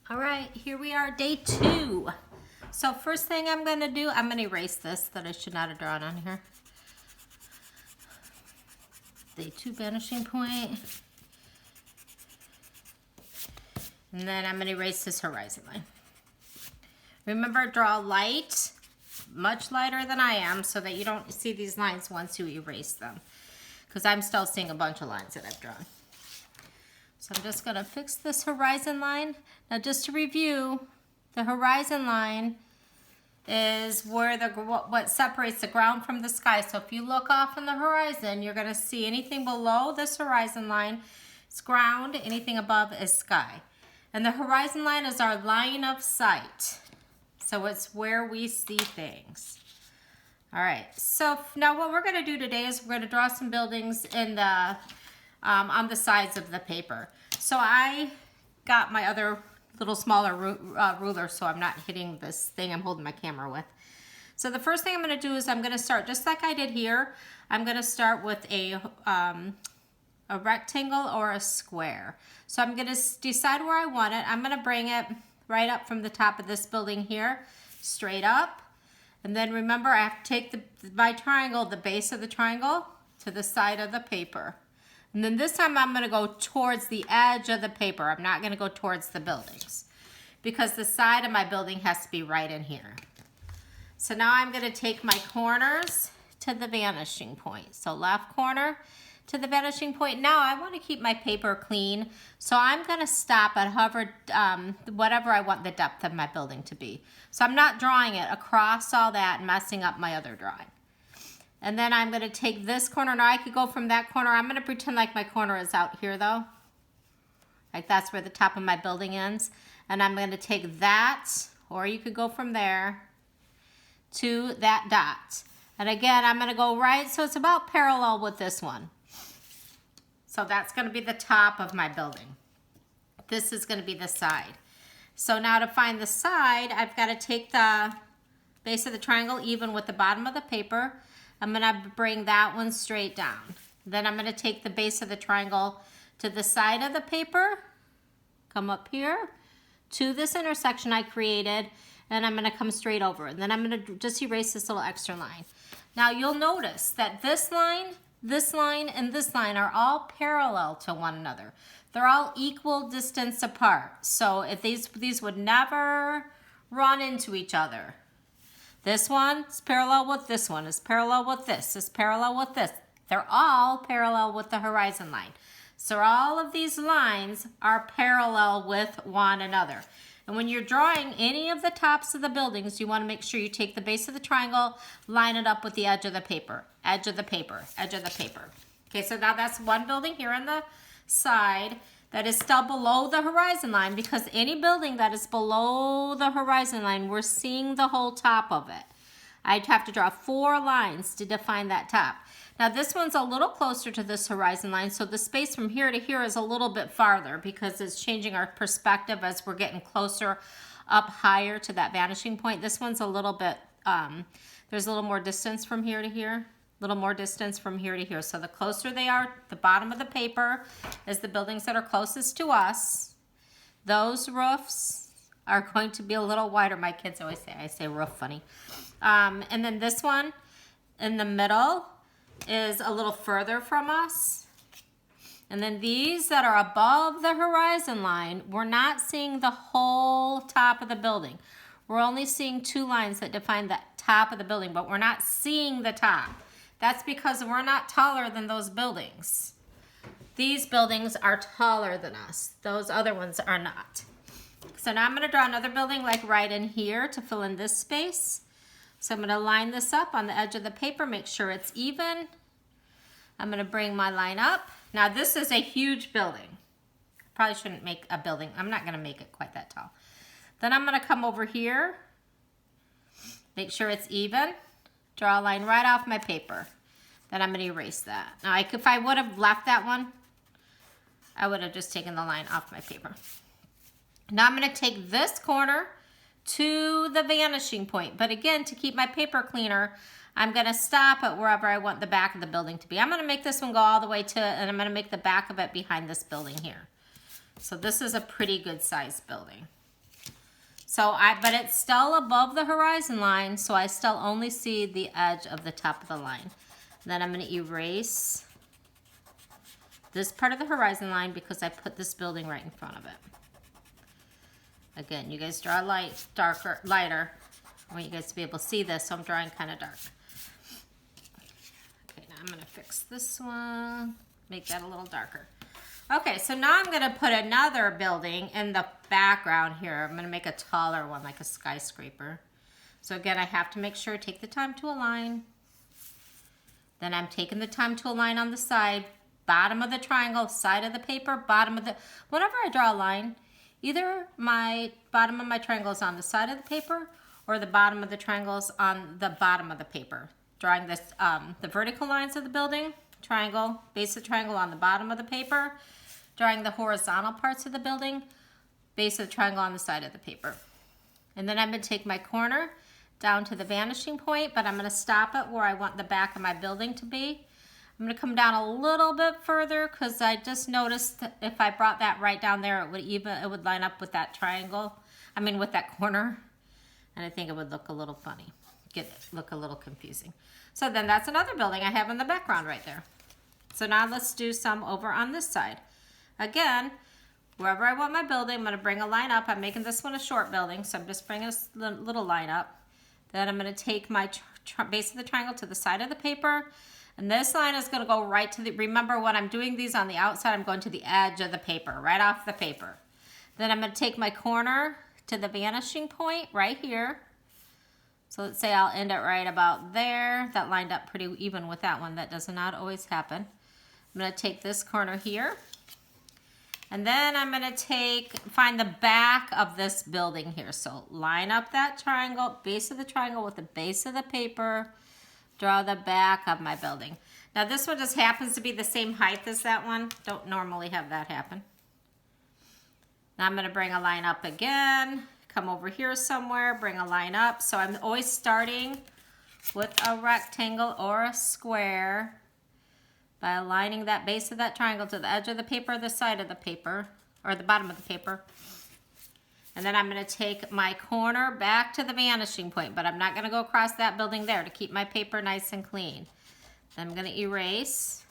All right, here we are, day 2. So first thing I'm gonna do, I'm gonna erase this that I should not have drawn on here. Day 2 vanishing point. And then I'm gonna erase this horizon line. Remember, draw light, much lighter than I am, so that you don't see these lines once you erase them. Because I'm still seeing a bunch of lines that I've drawn. So I'm just gonna fix this horizon line. Now just to review, the horizon line is where what separates the ground from the sky. So if you look off on the horizon, you're gonna see anything below this horizon line is ground, anything above is sky. And the horizon line is our line of sight. So it's where we see things. All right, so now what we're gonna do today is we're gonna draw some buildings in the on the sides of the paper. So I got my other little smaller ruler so I'm not hitting this thing I'm holding my camera with. So the first thing I'm going to do is I'm going to start just like I did here. I'm going to start with a rectangle or a square. So I'm going to decide where I want it. I'm going to bring it right up from the top of this building here, straight up. And then remember, I have to take my triangle, the base of the triangle, to the side of the paper. And then this time I'm gonna go towards the edge of the paper. I'm not gonna go towards the buildings because the side of my building has to be right in here. So now I'm gonna take my corners to the vanishing point. So left corner to the vanishing point. Now I wanna keep my paper clean. So I'm gonna stop at whatever I want the depth of my building to be. So I'm not drawing it across all that and messing up my other drawing. And then I'm gonna take this corner. Now I could go from that corner. I'm gonna pretend like my corner is out here though. Like that's where the top of my building ends. And I'm gonna take that, or you could go from there to that dot. And again, I'm gonna go right, so it's about parallel with this one. So that's gonna be the top of my building. This is gonna be the side. So now to find the side, I've gotta take the base of the triangle even with the bottom of the paper. I'm gonna bring that one straight down. Then I'm gonna take the base of the triangle to the side of the paper, come up here to this intersection I created, and I'm gonna come straight over. And then I'm gonna just erase this little extra line. Now you'll notice that this line, and this line are all parallel to one another. They're all equal distance apart. So if these would never run into each other. This one is parallel with this one, is parallel with this, is parallel with this. They're all parallel with the horizon line. So all of these lines are parallel with one another. And when you're drawing any of the tops of the buildings, you want to make sure you take the base of the triangle, line it up with the edge of the paper, edge of the paper, edge of the paper. Okay, so now that's one building here on the side that is still below the horizon line, because any building that is below the horizon line, we're seeing the whole top of it. I'd have to draw 4 lines to define that top. Now this one's a little closer to this horizon line, so the space from here to here is a little bit farther because it's changing our perspective as we're getting closer up higher to that vanishing point. This one's a little bit, there's a little more distance from here to here. Little more distance from here to here. So the closer they are, the bottom of the paper is the buildings that are closest to us. Those roofs are going to be a little wider. My kids always say, I say roof funny. And then this one in the middle is a little further from us. And then these that are above the horizon line, we're not seeing the whole top of the building. We're only seeing 2 lines that define the top of the building, but we're not seeing the top. That's because we're not taller than those buildings. These buildings are taller than us. Those other ones are not. So now I'm going to draw another building like right in here to fill in this space. So I'm going to line this up on the edge of the paper, make sure it's even. I'm going to bring my line up. Now this is a huge building. Probably shouldn't make a building. I'm not going to make it quite that tall. Then I'm going to come over here, make sure it's even. Draw a line right off my paper. Then I'm going to erase that. Now, if I would have left that one, I would have just taken the line off my paper. Now I'm going to take this corner to the vanishing point. But again, to keep my paper cleaner, I'm going to stop at wherever I want the back of the building to be. I'm going to make this one go all the way to, and I'm going to make the back of it behind this building here. So this is a pretty good sized building. But it's still above the horizon line, so I still only see the edge of the top of the line. Then I'm going to erase this part of the horizon line because I put this building right in front of it. Again, you guys draw lighter. I want you guys to be able to see this, so I'm drawing kind of dark. Okay, now I'm going to fix this one, make that a little darker. Okay, so now I'm going to put another building in the background here. I'm going to make a taller one, like a skyscraper. So again, I have to make sure, take the time to align. Then I'm taking the time to align on the side, bottom of the triangle, side of the paper, bottom of the... Whenever I draw a line, either my bottom of my triangle is on the side of the paper or the bottom of the triangle is on the bottom of the paper. Drawing this, the vertical lines of the building, triangle, base of the triangle on the bottom of the paper. Drawing the horizontal parts of the building, base of the triangle on the side of the paper. And then I'm going to take my corner down to the vanishing point, but I'm going to stop it where I want the back of my building to be. I'm going to come down a little bit further because I just noticed that if I brought that right down there, it would line up with that triangle. I mean, with that corner. And I think it would look a little funny, look a little confusing. So then that's another building I have in the background right there. So now let's do some over on this side. Again, wherever I want my building, I'm going to bring a line up. I'm making this one a short building, so I'm just bringing a little line up. Then I'm going to take my base of the triangle to the side of the paper. And this line is going to go right to the, remember when I'm doing these on the outside, I'm going to the edge of the paper, right off the paper. Then I'm going to take my corner to the vanishing point right here. So let's say I'll end it right about there. That lined up pretty even with that one. That does not always happen. I'm going to take this corner here. And then I'm going to find the back of this building here. So line up that triangle, base of the triangle with the base of the paper. Draw the back of my building. Now this one just happens to be the same height as that one. Don't normally have that happen. Now I'm going to bring a line up again. Come over here somewhere, bring a line up. So I'm always starting with a rectangle or a square by aligning that base of that triangle to the edge of the paper or the side of the paper, or the bottom of the paper. And then I'm going to take my corner back to the vanishing point, but I'm not going to go across that building there to keep my paper nice and clean. Then I'm going to erase.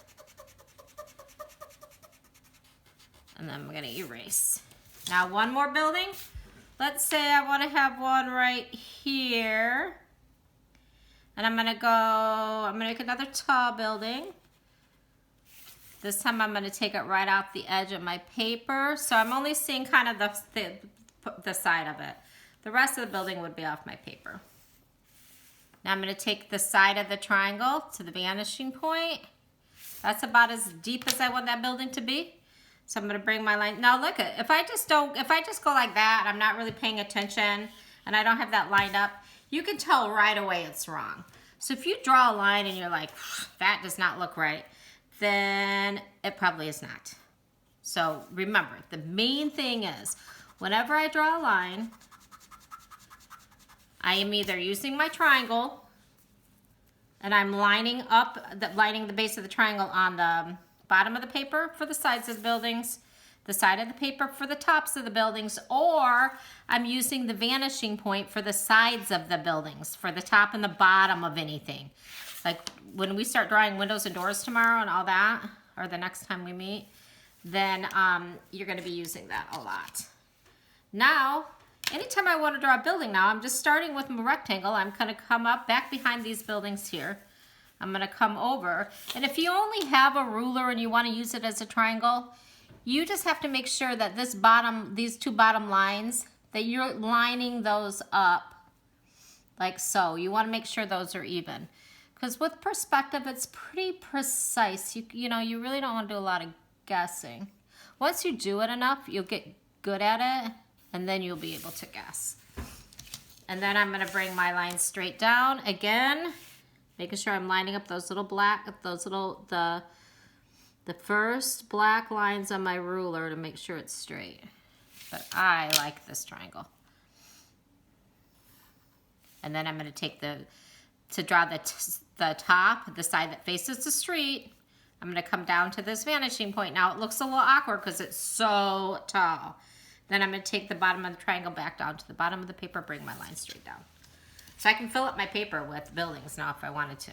And then I'm going to erase. Now one more building. Let's say I want to have one right here. And I'm going to make another tall building. This time I'm going to take it right off the edge of my paper. So I'm only seeing kind of the side of it. The rest of the building would be off my paper. Now I'm going to take the side of the triangle to the vanishing point. That's about as deep as I want that building to be. So I'm going to bring my line. Now look, if I just go like that, I'm not really paying attention and I don't have that lined up, you can tell right away it's wrong. So if you draw a line and you're like, that does not look right, then it probably is not. So remember, the main thing is, whenever I draw a line, I am either using my triangle and I'm lining the base of the triangle on the bottom of the paper for the sides of the buildings, the side of the paper for the tops of the buildings, or I'm using the vanishing point for the sides of the buildings, for the top and the bottom of anything. Like when we start drawing windows and doors tomorrow and all that, or the next time we meet, then you're going to be using that a lot. Now, anytime I want to draw a building now, I'm just starting with my rectangle. I'm going to come up back behind these buildings here. I'm going to come over. And if you only have a ruler and you want to use it as a triangle, you just have to make sure that these two bottom lines, that you're lining those up like so. You want to make sure those are even. Because with perspective, it's pretty precise. You know, you really don't want to do a lot of guessing. Once you do it enough, you'll get good at it, and then you'll be able to guess. And then I'm going to bring my line straight down again, making sure I'm lining up those little the first black lines on my ruler to make sure it's straight. But I like this triangle. And then I'm going to take to draw the top, the side that faces the street, I'm going to come down to this vanishing point. Now it looks a little awkward because it's so tall. Then I'm going to take the bottom of the triangle back down to the bottom of the paper, bring my line straight down. So I can fill up my paper with buildings now if I wanted to.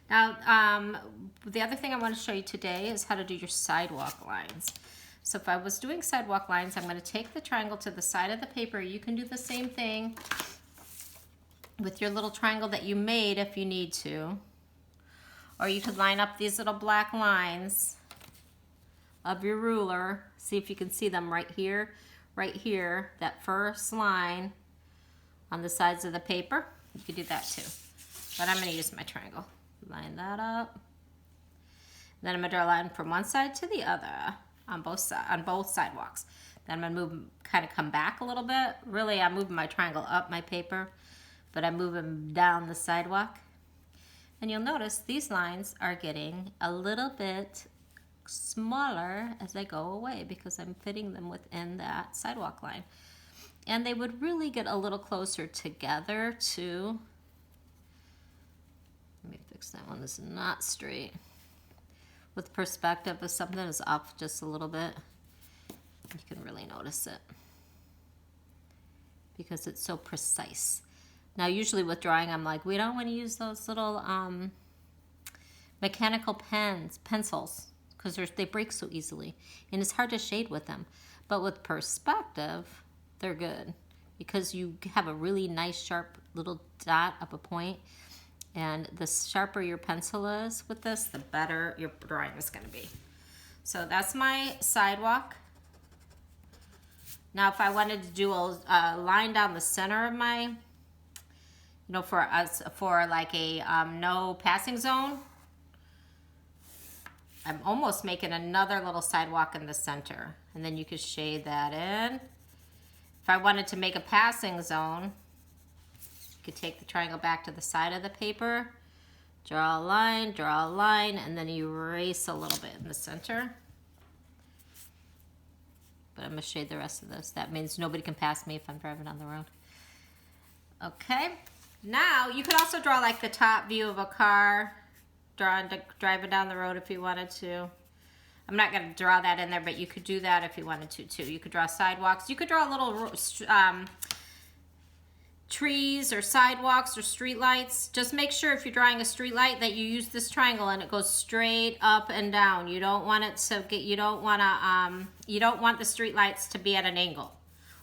Now, the other thing I want to show you today is how to do your sidewalk lines. So if I was doing sidewalk lines, I'm going to take the triangle to the side of the paper. You can do the same thing with your little triangle that you made if you need to. Or you could line up these little black lines of your ruler. See if you can see them right here, that first line on the sides of the paper. You could do that too. But I'm going to use my triangle. Line that up. Then I'm going to draw a line from one side to the other on both sidewalks. Then I'm going to kind of come back a little bit. Really, I'm moving my triangle up my paper, but I'm moving down the sidewalk. And you'll notice these lines are getting a little bit smaller as I go away because I'm fitting them within that sidewalk line. And they would really get a little closer together too. Let me fix that one. This is not straight. With perspective, if something is off just a little bit, you can really notice it because it's so precise. Now, usually with drawing, I'm like, we don't want to use those little mechanical pencils, because they break so easily, and it's hard to shade with them. But with perspective, they're good because you have a really nice sharp little dot of a point. And the sharper your pencil is with this, the better your drawing is going to be. So that's my sidewalk. Now if I wanted to do a line down the center of my, you know, for like a no passing zone, I'm almost making another little sidewalk in the center. And then you could shade that in. If I wanted to make a passing zone, you could take the triangle back to the side of the paper, draw a line, and then erase a little bit in the center. But I'm going to shade the rest of this. That means nobody can pass me if I'm driving down the road. Okay, now you could also draw like the top view of a car, driving down the road if you wanted to. I'm not going to draw that in there, but you could do that if you wanted to too. You could draw sidewalks. You could draw little trees or sidewalks or street lights. Just make sure if you're drawing a street light that you use this triangle and it goes straight up and down. You don't want it to get, you don't want the street lights to be at an angle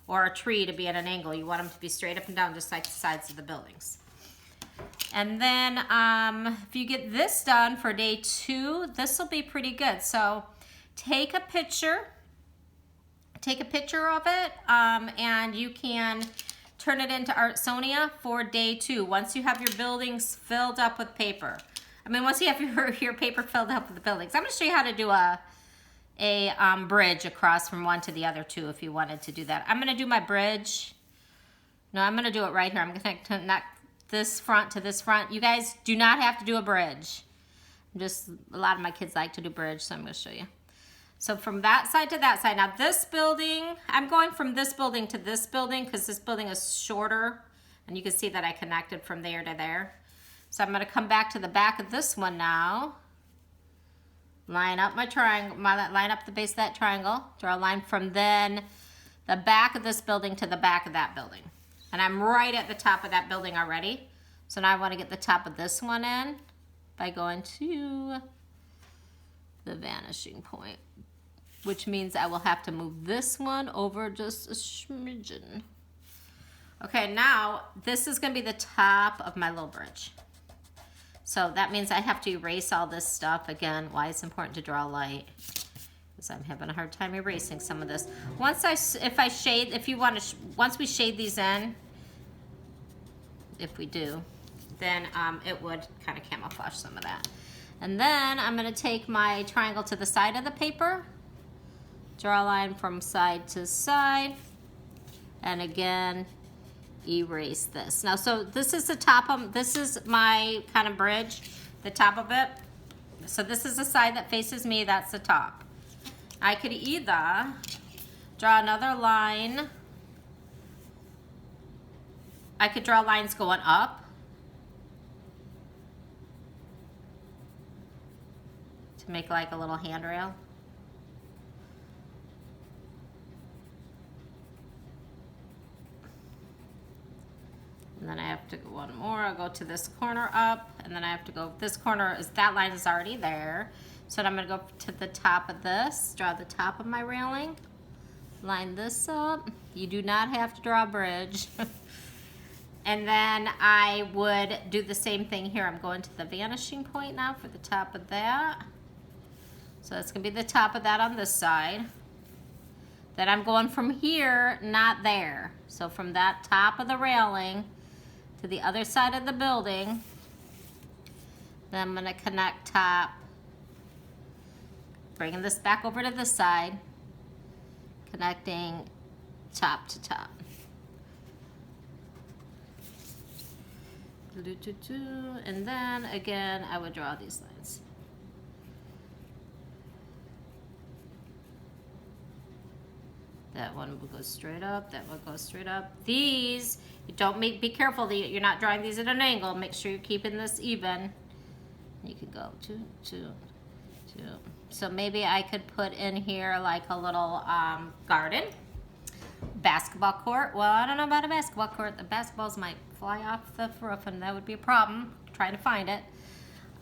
or a tree to be at an angle. You want them to be straight up and down just like the sides of the buildings. And then if you get this done for day 2, this will be pretty good. So take a picture of it, and you can turn it into Artsonia for day 2 once you have your buildings filled up with paper. I mean, once you have your paper filled up with the buildings. I'm going to show you how to do a bridge across from one to the other too if you wanted to do that. I'm going to do my bridge. No, I'm going to do it right here. I'm going to connect this front to this front. You guys do not have to do a bridge. Just a lot of my kids like to do bridge, so I'm going to show you. So from that side to that side. Now this building, I'm going from this building to this building because this building is shorter. And you can see that I connected from there to there. So I'm going to come back to the back of this one now. Line up my triangle, line up the base of that triangle. Draw a line from then the back of this building to the back of that building. And I'm right at the top of that building already. So now I want to get the top of this one in by going to the vanishing point, which means I will have to move this one over just a smidgen. Okay, now this is going to be the top of my little bridge. So that means I have to erase all this stuff. Again, why it's important to draw light, because I'm having a hard time erasing some of this. Once we shade these in, if we do, then it would kind of camouflage some of that. And then I'm going to take my triangle to the side of the paper, draw a line from side to side, and again, erase this. Now, so this is the top of, this is my kind of bridge, the top of it. So this is the side that faces me, that's the top. I could either draw another line. I could draw lines going up. To make like a little handrail. And then I have to go one more. I'll go to this corner up, and then I have to go, this corner is, that line is already there. So I'm gonna go to the top of this, draw the top of my railing, line this up. You do not have to draw a bridge. And then I would do the same thing here. I'm going to the vanishing point now for the top of that. So that's gonna be the top of that on this side. Then I'm going from here, not there. So from that top of the railing to the other side of the building, then I'm gonna connect top, bringing this back over to this side, connecting top to top. And then again, I would draw these lines. That one will go straight up, that one goes straight up. These, you don't be careful that you're not drawing these at an angle. Make sure you're keeping this even. You could go 2, 2, 2. So maybe I could put in here like a little garden. Basketball court. Well, I don't know about a basketball court. The basketballs might fly off the roof and that would be a problem. Trying to find it.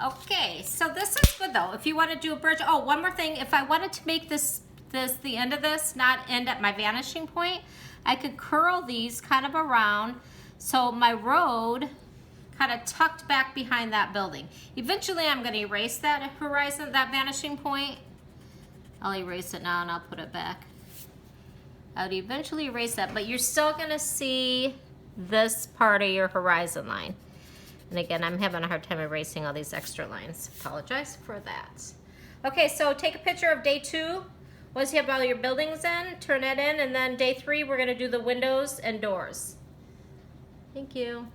Okay, so this is good though. If you want to do a bridge, oh, one more thing. If I wanted to make this the end of this not end at my vanishing point, I could curl these kind of around so my road kind of tucked back behind that building. Eventually I'm going to erase that horizon, that vanishing point. I'll erase it now and I'll put it back. I would eventually erase that, but you're still going to see this part of your horizon line. And again, I'm having a hard time erasing all these extra lines. Apologize for that. Okay, so take a picture of day 2. Once you have all your buildings in, turn it in, and then day 3, we're gonna do the windows and doors. Thank you.